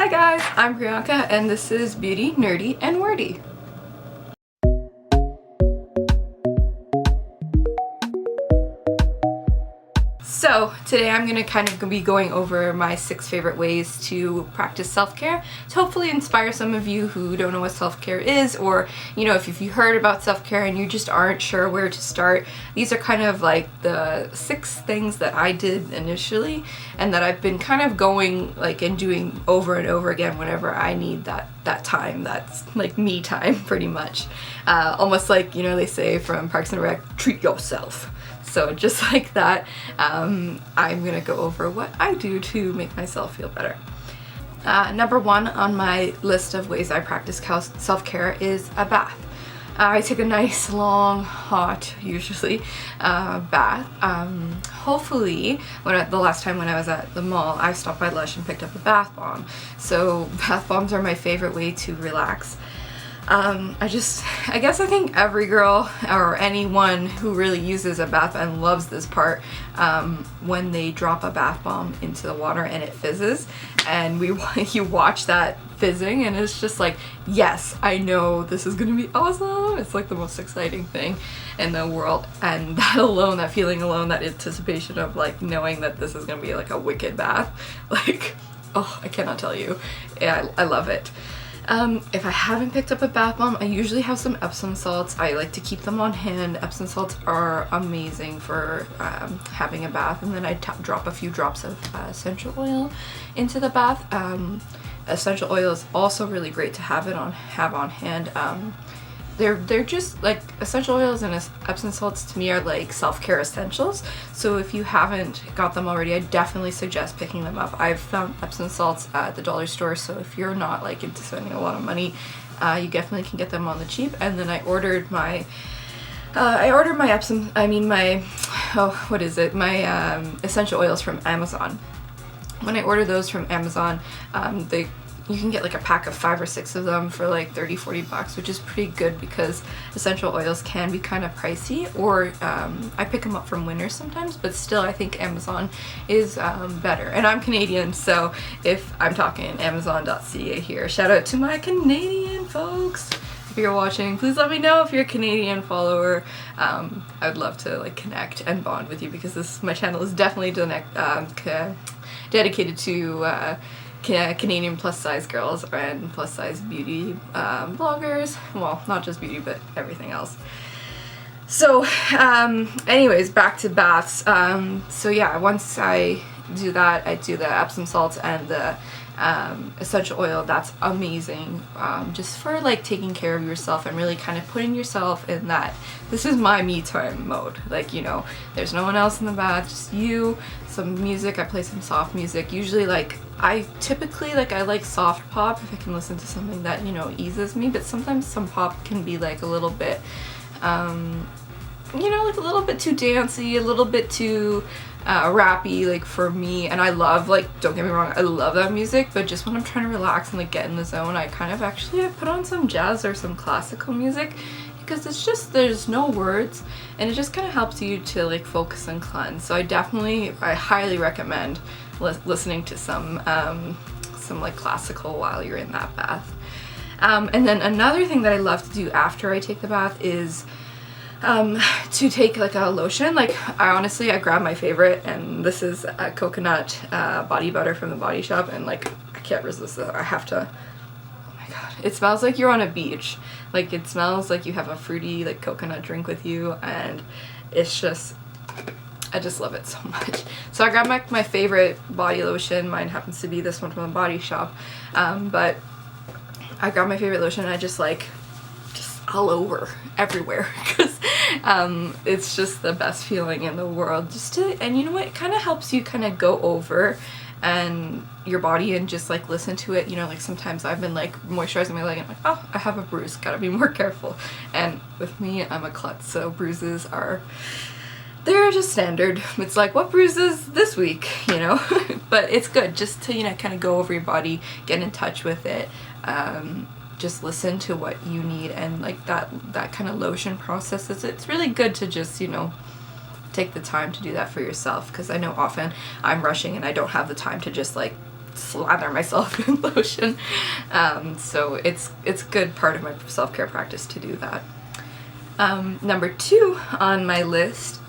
Hi guys, I'm Priyanka and this is Beauty, Nerdy, and Wordy. So today I'm going to kind of be going over my 6 favorite ways to practice self-care to hopefully inspire some of you who don't know what self-care is, or if you heard about self-care and you just aren't sure where to start. These are kind of like the 6 things that I did initially and that I've been kind of going and doing over and over again whenever I need that time. That's like me time pretty much. Almost like, they say from Parks and Rec, treat yourself. So just like that, I'm gonna go over what I do to make myself feel better. Number 1 on my list of ways I practice self-care is a bath. I take a nice, long, hot, usually, bath. Hopefully, the last time when I was at the mall, I stopped by Lush and picked up a bath bomb. So bath bombs are my favorite way to relax. I think every girl or anyone who really uses a bath and loves this part, when they drop a bath bomb into the water and it fizzes, and you watch that fizzing, and it's just like, yes, I know this is gonna be awesome. It's like the most exciting thing in the world, and that alone, that feeling alone, that anticipation of knowing that this is gonna be like a wicked bath, oh, I cannot tell you. Yeah, I love it. If I haven't picked up a bath bomb, I usually have some Epsom salts. I like to keep them on hand. Epsom salts are amazing for having a bath, and then I drop a few drops of essential oil into the bath. Essential oil is also really great to have on hand. They're just like essential oils, and Epsom salts to me are like self-care essentials. So if you haven't got them already, I definitely suggest picking them up. I've found Epsom salts at the dollar store, so if you're not into spending a lot of money, you definitely can get them on the cheap. And then I ordered my essential oils from Amazon. When I order those from Amazon, you can get a pack of 5 or 6 of them for $30-40, which is pretty good because essential oils can be kind of pricey, or I pick them up from Winners sometimes, but still I think Amazon is better. And I'm Canadian, so if I'm talking Amazon.ca here, shout out to my Canadian folks. If you're watching, please let me know if you're a Canadian follower. I'd love to connect and bond with you, because my channel is definitely dedicated to Canadian plus size girls and plus size beauty bloggers. Well, not just beauty, but everything else. So anyways, back to baths. So yeah, once I do that, I do the Epsom salts and the essential oil. That's amazing, just for taking care of yourself and really kind of putting yourself in that this is my me time mode. There's no one else in the bath, just you, some music. I play some soft music, usually I typically I like soft pop if I can listen to something that eases me, but sometimes some pop can be a little bit a little bit too dancey, a little bit too rappy for me. And I love, don't get me wrong, I love that music, but just when I'm trying to relax and get in the zone, I kind of I put on some jazz or some classical music, because it's just, there's no words, and it just kind of helps you to focus and cleanse. So I highly recommend listening to some classical while you're in that bath. And then another thing that I love to do after I take the bath is to take a lotion. I grab my favorite, and this is a coconut body butter from the Body Shop, and I can't resist it. I have to. Oh my god, it smells like you're on a beach. It smells like you have a fruity coconut drink with you, and it's just, I just love it so much. So I grabbed my favorite body lotion. Mine happens to be this one from the Body Shop, but I grabbed my favorite lotion, and I just all over, everywhere, because it's just the best feeling in the world. And you know what, it kind of helps you kind of go over and your body and just listen to it. Sometimes I've been moisturizing my leg and I'm oh, I have a bruise, gotta be more careful. And with me, I'm a klutz, so bruises they're just standard. It's what bruises this week, but it's good just to kind of go over your body, get in touch with it, just listen to what you need, and that kind of lotion process it's really good to just take the time to do that for yourself, because I know often I'm rushing and I don't have the time to just slather myself in lotion. So it's a good part of my self-care practice to do that. Number 2 on my list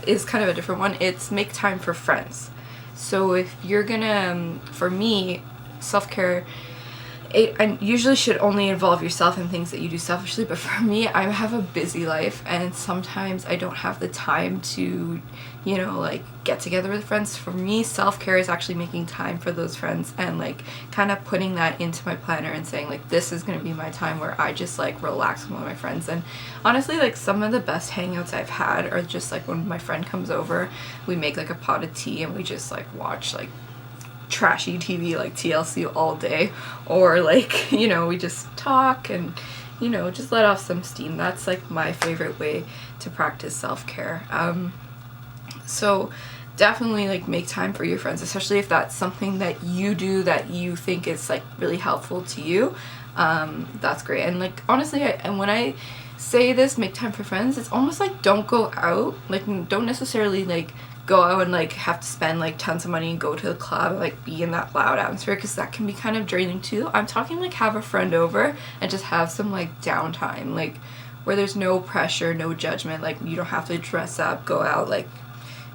is kind of a different one. It's make time for friends. So if you're gonna, for me, self-care, it usually should only involve yourself in things that you do selfishly, but for me, I have a busy life and sometimes I don't have the time to, you know, like get together with friends. For me, self-care is actually making time for those friends and like kind of putting that into my planner and saying like, this is going to be my time where I just like relax with one of my friends. And honestly, like some of the best hangouts I've had are just like when my friend comes over, we make like a pot of tea and we just like watch like trashy TV like TLC all day, or like, you know, we just talk and, you know, just let off some steam. That's like my favorite way to practice self-care. So definitely like make time for your friends, especially if that's something that you do that you think is like really helpful to you. That's great. And like honestly, and when I say this, make time for friends, it's almost like don't go out, like don't necessarily like go out and like have to spend like tons of money and go to the club and like be in that loud atmosphere, because that can be kind of draining too. I'm talking like have a friend over and just have some like downtime, like where there's no pressure, no judgment, like you don't have to dress up, go out, like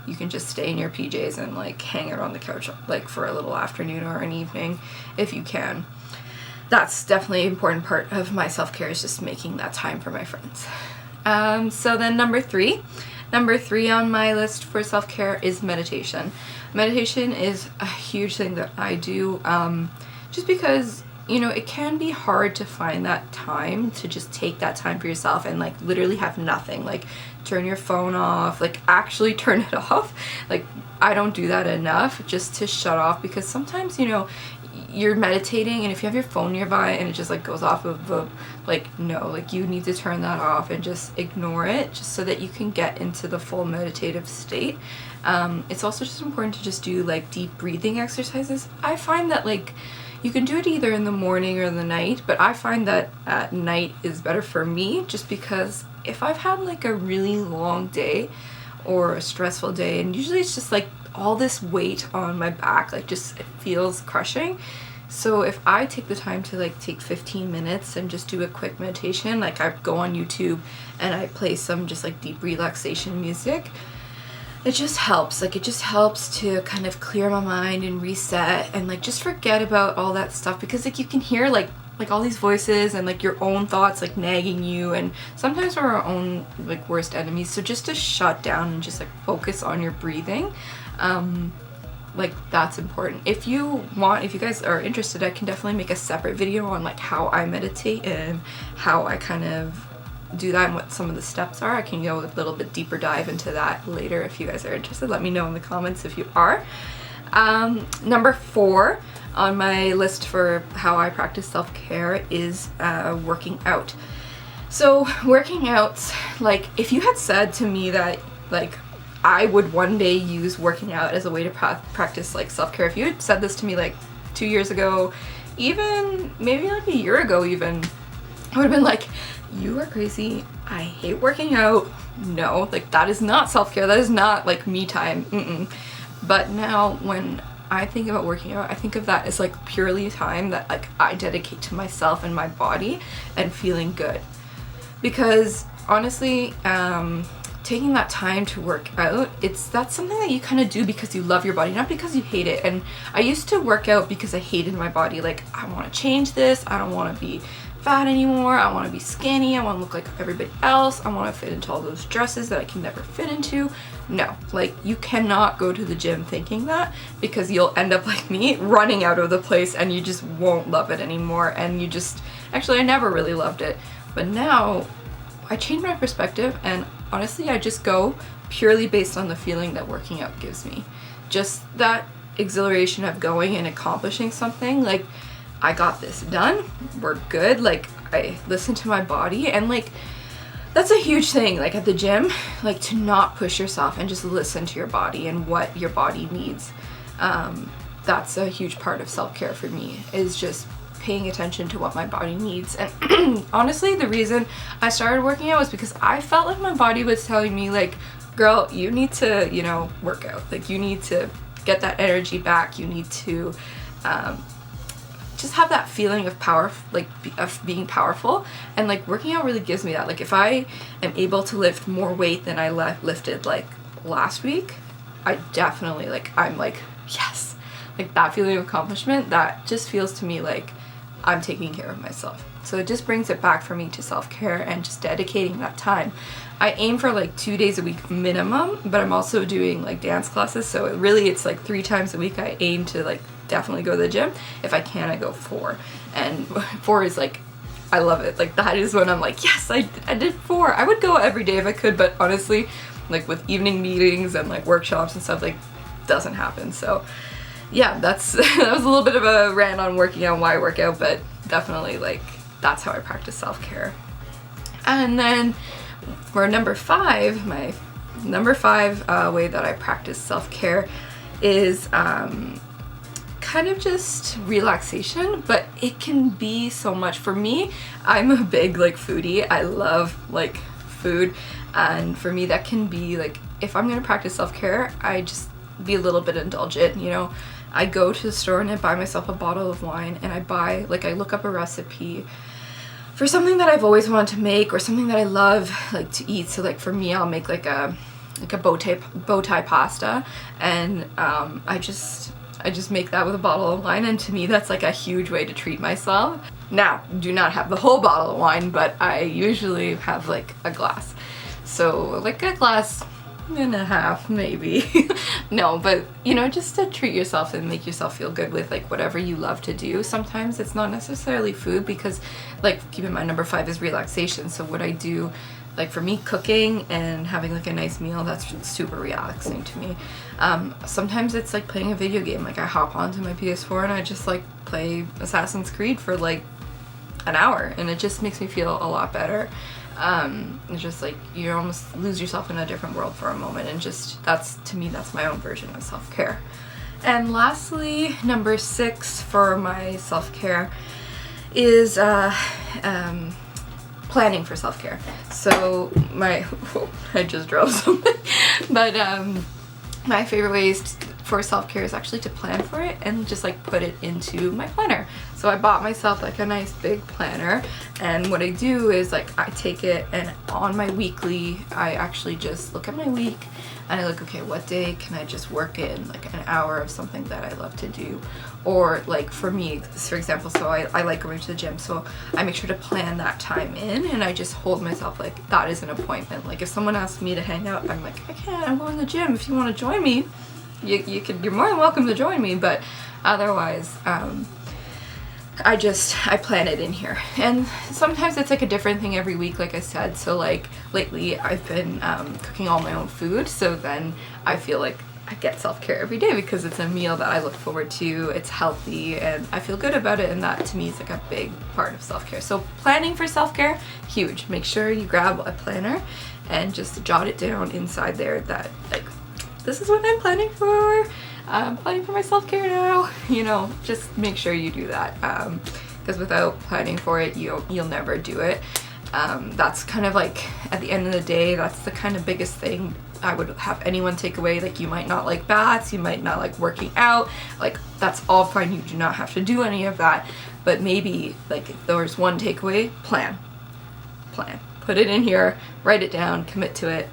you can just stay in your PJs and like hang out on the couch like for a little afternoon or an evening if you can. That's definitely an important part of my self-care, is just making that time for my friends. So then number three on my list for self-care is meditation. Meditation is a huge thing that I do, just because, you know, it can be hard to find that time to just take that time for yourself and like literally have nothing, like turn your phone off, like actually turn it off. Like I don't do that enough, just to shut off, because sometimes, you know, you're meditating and if you have your phone nearby and it just like goes off of the, like, no, like you need to turn that off and just ignore it, just so that you can get into the full meditative state. It's also just important to just do like deep breathing exercises. I find that like you can do it either in the morning or the night, but I find that at night is better for me, just because if I've had like a really long day or a stressful day, and usually it's just like all this weight on my back, like just it feels crushing. So if I take the time to like take 15 minutes and just do a quick meditation, like I go on YouTube and I play some just like deep relaxation music, it just helps. Like it just helps to kind of clear my mind and reset and like just forget about all that stuff, because like you can hear like all these voices and like your own thoughts like nagging you, and sometimes we're our own like worst enemies. So just to shut down and just like focus on your breathing, like that's important. If you guys are interested, I can definitely make a separate video on like how I meditate and how I kind of do that and what some of the steps are. I can go a little bit deeper dive into that later if you guys are interested. Let me know in the comments if you are. Number 4 on my list for how I practice self-care is working out. So working out, like if you had said to me that like I would one day use working out as a way to practice like self-care, if you had said this to me like 2 years ago, even maybe like a year ago even, I would have been like, you are crazy, I hate working out, no, like that is not self-care, that is not like me time. But now when I think about working out, I think of that as like purely time that like I dedicate to myself and my body and feeling good. Because honestly, taking that time to work out, that's something that you kind of do because you love your body, not because you hate it. And I used to work out because I hated my body. Like I want to change this, I don't want to be fat anymore, I want to be skinny, I want to look like everybody else, I want to fit into all those dresses that I can never fit into. No, like you cannot go to the gym thinking that, because you'll end up like me, running out of the place, and you just won't love it anymore. And you just, actually I never really loved it, but now I changed my perspective, and honestly I just go purely based on the feeling that working out gives me. Just that exhilaration of going and accomplishing something, like I got this done, we're good, like I listen to my body. And like that's a huge thing, like at the gym, like to not push yourself and just listen to your body and what your body needs. That's a huge part of self-care for me, is just paying attention to what my body needs. And honestly, the reason I started working out was because I felt like my body was telling me like, girl, you need to, you know, work out, like you need to get that energy back, you need to just have that feeling of power, like of being powerful, and like working out really gives me that. Like if I am able to lift more weight than I lifted like last week, I definitely like, I'm like, yes, like that feeling of accomplishment, that just feels to me like I'm taking care of myself. So it just brings it back for me to self-care and just dedicating that time. I aim for like 2 days a week minimum, but I'm also doing like dance classes, so it's like 3 times a week I aim to like definitely go to the gym. If I can, I go 4, and 4 is like, I love it. Like that is when I'm like, yes, I did 4. I would go every day if I could, but honestly, like with evening meetings and like workshops and stuff, like doesn't happen. So yeah, that was a little bit of a rant on working out, why I work out, but definitely like that's how I practice self-care. And then for number 5, my number 5 way that I practice self-care is kind of just relaxation, but it can be so much. For me, I'm a big like foodie. I love like food, and for me that can be like, if I'm gonna practice self-care, I just be a little bit indulgent, you know. I go to the store and I buy myself a bottle of wine, and I look up a recipe for something that I've always wanted to make, or something that I love like to eat. So like for me, I'll make like a bow tie pasta, and I just make that with a bottle of wine, and to me that's like a huge way to treat myself. Now, do not have the whole bottle of wine, but I usually have like a glass. So like a glass and a half maybe. No, but you know, just to treat yourself and make yourself feel good with like whatever you love to do. Sometimes it's not necessarily food, because like, keep in mind, number 5 is relaxation. So what I do, like for me, cooking and having like a nice meal, that's super relaxing to me. Sometimes it's like playing a video game. Like I hop onto my PS4 and I just like play Assassin's Creed for like an hour, and it just makes me feel a lot better. It's just like you almost lose yourself in a different world for a moment, and just to me that's my own version of self-care. And lastly, number 6 for my self-care is planning for self-care. So I just drove something, but my favorite ways for self-care is actually to plan for it and just like put it into my planner. So I bought myself like a nice big planner, and what I do is like I take it, and on my weekly I actually just look at my week and I look, okay, what day can I just work in like an hour of something that I love to do? Or like for me, for example, so I like going to the gym, so I make sure to plan that time in, and I just hold myself like that is an appointment. Like if someone asks me to hang out, I'm like, I can't, I'm going to the gym. If you want to join me, you're more than welcome to join me, but otherwise I plan it in here. And sometimes it's like a different thing every week, like I said. So like lately I've been cooking all my own food, so then I feel like I get self-care every day because it's a meal that I look forward to, it's healthy, and I feel good about it, and that to me is like a big part of self-care. So planning for self-care, huge. Make sure you grab a planner and just jot it down inside there that like, this is what I'm planning for. I'm planning for my self-care now. You know, just make sure you do that, because without planning for it, you'll never do it. That's kind of like, at the end of the day, that's the kind of biggest thing I would have anyone take away. Like, you might not like baths, you might not like working out, like that's all fine. You do not have to do any of that, but maybe like if there's one takeaway, plan, put it in here, write it down, commit to it,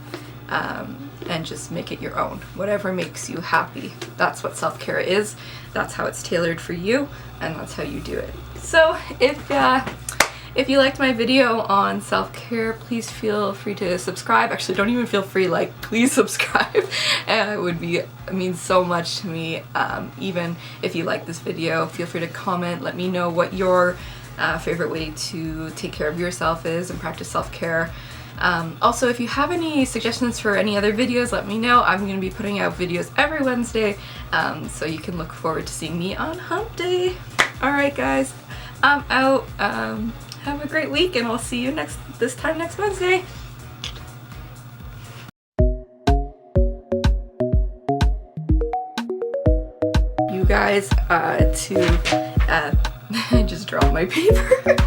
and just make it your own. Whatever makes you happy. That's what self-care is. That's how it's tailored for you, and that's how you do it. So if you liked my video on self-care, please feel free to subscribe. Actually, don't even feel free, like, please subscribe. It means so much to me. Even if you like this video, feel free to comment. Let me know what your favorite way to take care of yourself is and practice self-care. Also, if you have any suggestions for any other videos, let me know. I'm going to be putting out videos every Wednesday, so you can look forward to seeing me on Hump Day. Alright guys, I'm out. Have a great week, and I'll see you this time next Wednesday. You guys, I just dropped my paper.